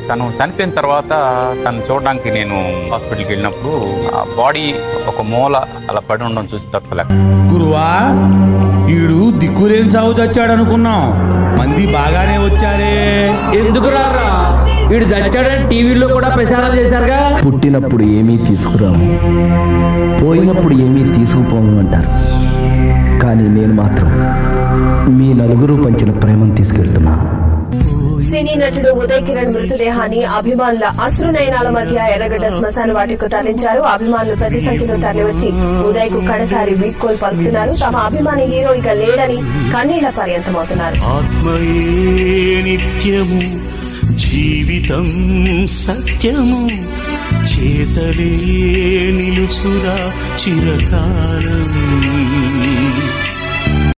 తను చనిపోయిన తర్వాత తను చూడడానికి నేను హాస్పిటల్కి వెళ్ళినప్పుడు ఆ బాడీ ఒక మూల అలా పడి ఉండడం చూసి తప్పలేక. గురువా, ఈడు దిక్కులేని సాగు చచ్చాడు అనుకున్నాం, మంది బాగానే వచ్చారే. ఎందుకు రారా? వీడు చచ్చాడని టీవీలో కూడా ప్రచారం చేశారుగా. పుట్టినప్పుడు ఏమీ తీసుకురాము, పోయినప్పుడు ఏమీ తీసుకుపోము అంటారు. కానీ నేను మాత్రం మీ నలుగురు పంచిన ప్రేమను తీసుకెళ్తున్నాను. సినీ నటుడు ఉదయ్ కిరణ్ మృతదేహాన్ని అభిమానుల అశ్రునయనాల మధ్య ఎర్రగడ్డ శ్మశాన వాటికి తరలించారు. అభిమానులు పెద్ద సంఖ్యలో తరలివచ్చి ఉదయ్ కు కడసారి వీడ్కోలు పలుకుతున్నారు. తమ అభిమాని హీరో ఇక లేడని కన్నీళ్ల పర్యంతమవుతున్నారు. జీవితం సత్యము, చేతలే నిలుచురా చిరకాలం.